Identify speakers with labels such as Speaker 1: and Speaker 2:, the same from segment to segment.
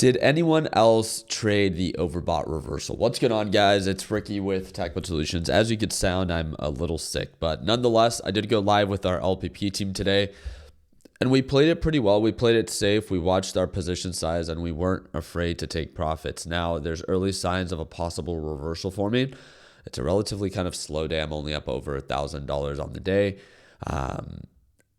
Speaker 1: Did anyone else trade the overbought reversal? What's going on, guys? It's Ricky with Tactical Solutions. As you could sound, I'm a little sick, but nonetheless, I did go live with our LPP team today, and we played it pretty well. We played it safe. We watched our position size, and we weren't afraid to take profits. Now, there's early signs of a possible reversal forming. It's a relatively kind of slow day. I'm only up over $1,000 on the day.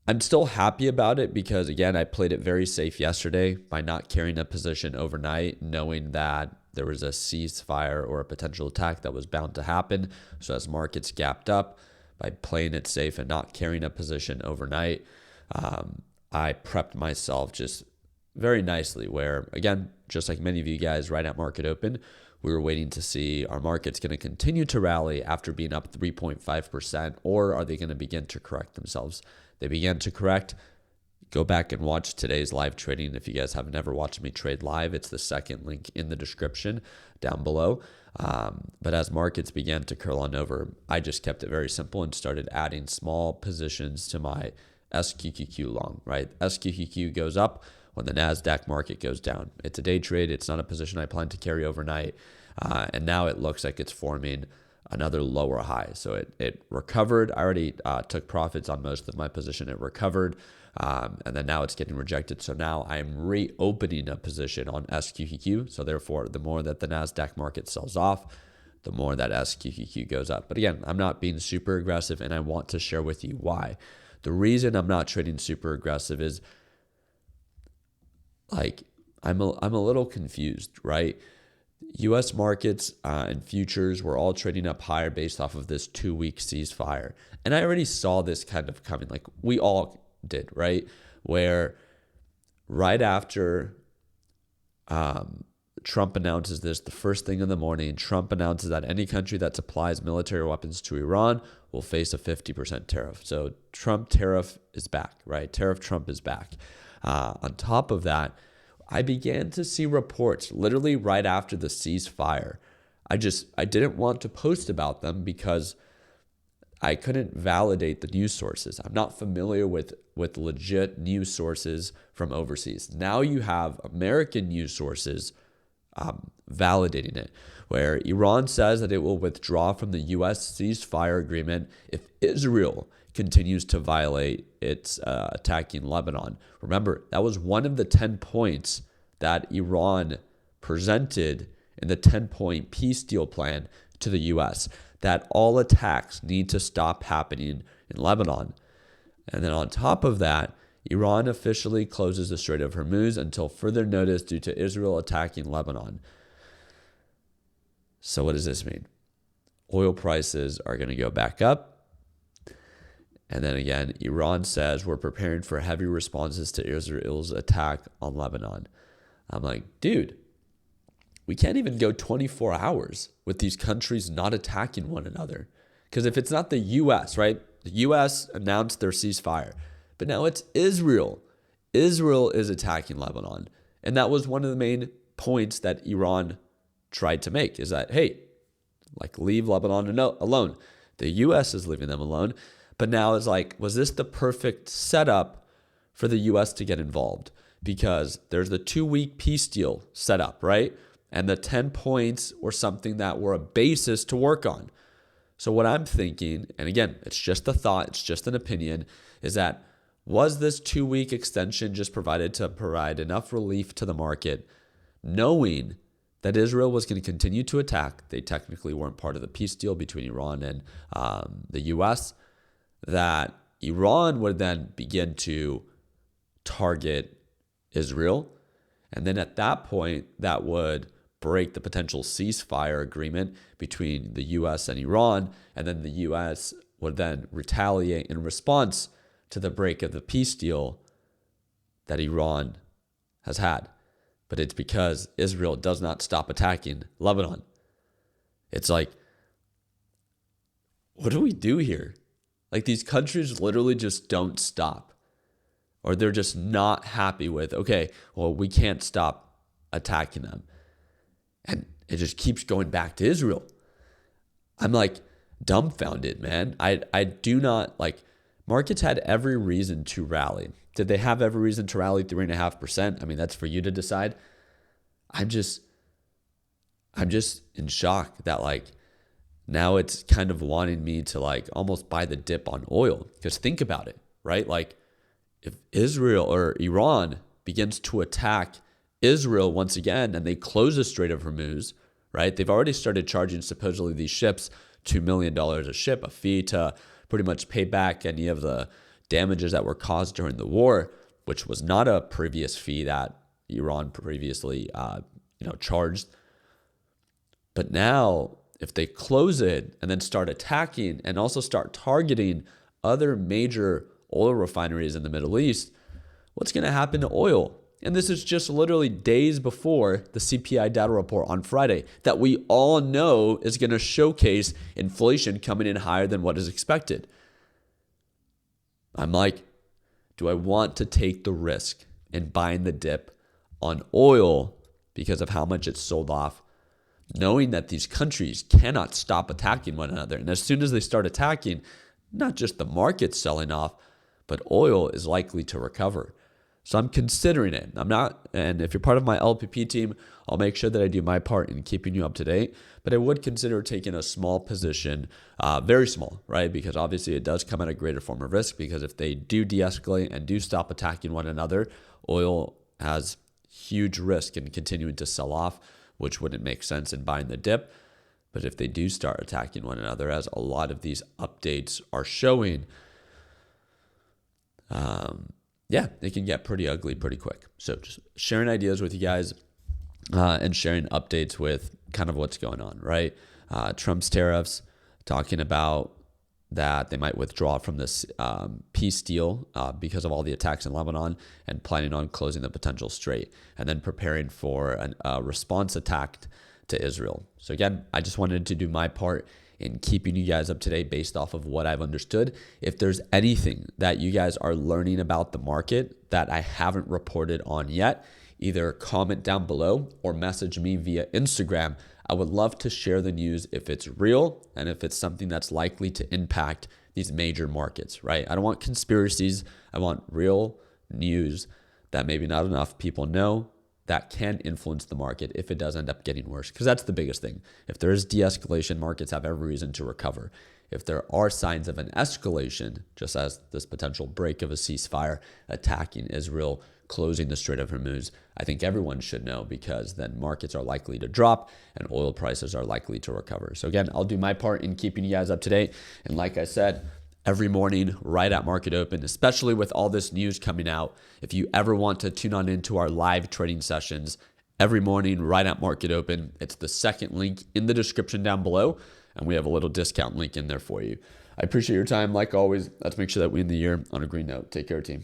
Speaker 1: I'm still happy about it because, again, I played it very safe yesterday by not carrying a position overnight, knowing that there was a ceasefire or a potential attack that was bound to happen. So as markets gapped up, by playing it safe and not carrying a position overnight, I prepped myself just very nicely where, again, just like many of you guys right at market open, we were waiting to see are markets going to continue to rally after being up 3.5%, or are they going to begin to correct themselves? They began to correct. Go back and watch today's live trading. If you guys have never watched me trade live, it's the second link in the description down below. But as markets began to curl on over, I just kept it very simple and started adding small positions to my SQQQ long, right? SQQQ goes up when the NASDAQ market goes down. It's a day trade. It's not a position I plan to carry overnight. And now it looks like it's forming another lower high. So it recovered. I already took profits on most of my position. It recovered. And then now it's getting rejected. So now I'm reopening a position on SQQQ. So therefore, the more that the NASDAQ market sells off, the more that SQQQ goes up. But again, I'm not being super aggressive, and I want to share with you why. The reason I'm not trading super aggressive is like I'm a little confused, right? U.S. markets and futures were all trading up higher based off of this 2-week ceasefire. And I already saw this kind of coming, like we all did, right? Where right after Trump announces this, the first thing in the morning, Trump announces that any country that supplies military weapons to Iran will face a 50% tariff. So Trump tariff is back, right? Tariff Trump is back. On top of that, I began to see reports literally right after the ceasefire. I didn't want to post about them because I couldn't validate the news sources. I'm not familiar with legit news sources from overseas. Now you have American news sources validating it, where Iran says that it will withdraw from the U.S. ceasefire agreement if Israel continues to violate its attacking Lebanon. Remember, that was one of the 10 points that Iran presented in the 10-point peace deal plan to the U.S., that all attacks need to stop happening in Lebanon. And then on top of that, Iran officially closes the Strait of Hormuz until further notice due to Israel attacking Lebanon. So what does this mean? Oil prices are going to go back up. And then again, Iran says we're preparing for heavy responses to Israel's attack on Lebanon. I'm like, dude, we can't even go 24 hours with these countries not attacking one another. Because if it's not the U.S., right? The U.S. announced their ceasefire, but now it's Israel. Israel is attacking Lebanon. And that was one of the main points that Iran tried to make, is that, hey, like, leave Lebanon alone. The U.S. is leaving them alone. But now it's like, was this the perfect setup for the U.S. to get involved? Because there's the 2-week peace deal set up, right? And the 10 points were something that were a basis to work on. So what I'm thinking, and again, it's just a thought, it's just an opinion, is that was this 2-week extension just provided to provide enough relief to the market, knowing that Israel was going to continue to attack? They technically weren't part of the peace deal between Iran and the U.S., that Iran would then begin to target Israel. And then at that point, that would break the potential ceasefire agreement between the U.S. and Iran. And then the U.S. would then retaliate in response to the break of the peace deal that Iran has had. But it's because Israel does not stop attacking Lebanon. It's like, what do we do here? Like, these countries literally just don't stop. Or they're just not happy with, okay, well, we can't stop attacking them. And it just keeps going back to Israel. I'm like dumbfounded, man. I do not, like, markets had every reason to rally. Did they have every reason to rally 3.5%? I mean, that's for you to decide. I'm just in shock that like now it's kind of wanting me to like almost buy the dip on oil. Because think about it, right? Like if Israel or Iran begins to attack Israel once again and they close the Strait of Hormuz, right? They've already started charging supposedly these ships $2 million a ship, a fee to pretty much pay back any of the damages that were caused during the war, which was not a previous fee that Iran previously charged. But now, if they close it and then start attacking and also start targeting other major oil refineries in the Middle East, what's going to happen to oil? And this is just literally days before the CPI data report on Friday that we all know is going to showcase inflation coming in higher than what is expected. I'm like, do I want to take the risk in buying the dip on oil because of how much it's sold off, knowing that these countries cannot stop attacking one another? And as soon as they start attacking, not just the market selling off, but oil is likely to recover. So I'm considering it. I'm not, and if you're part of my LPP team, I'll make sure that I do my part in keeping you up to date. But I would consider taking a small position, very small, right? Because obviously it does come at a greater form of risk, because if they do de-escalate and do stop attacking one another, oil has huge risk in continuing to sell off, which wouldn't make sense in buying the dip. But if they do start attacking one another, as a lot of these updates are showing, it can get pretty ugly pretty quick. So just sharing ideas with you guys and sharing updates with kind of what's going on, right? Trump's tariffs, talking about that they might withdraw from this peace deal because of all the attacks in Lebanon, and planning on closing the potential strait, and then preparing for a response attack to Israel. So again, I just wanted to do my part in keeping you guys up to date based off of what I've understood. If there's anything that you guys are learning about the market that I haven't reported on yet, either comment down below or message me via Instagram. I would love to share the news if it's real and if it's something that's likely to impact these major markets, right? I don't want conspiracies. I want real news that maybe not enough people know that can influence the market if it does end up getting worse. Because that's the biggest thing. If there is de-escalation, markets have every reason to recover. If there are signs of an escalation, just as this potential break of a ceasefire, attacking Israel, closing the Strait of Hormuz, I think everyone should know, because then markets are likely to drop and oil prices are likely to recover. So again, I'll do my part in keeping you guys up to date. And like I said, every morning right at market open, especially with all this news coming out, if you ever want to tune on into our live trading sessions, every morning right at market open, it's the second link in the description down below, and we have a little discount link in there for you. I appreciate your time. Like always, let's make sure that we end the year on a green note. Take care, team.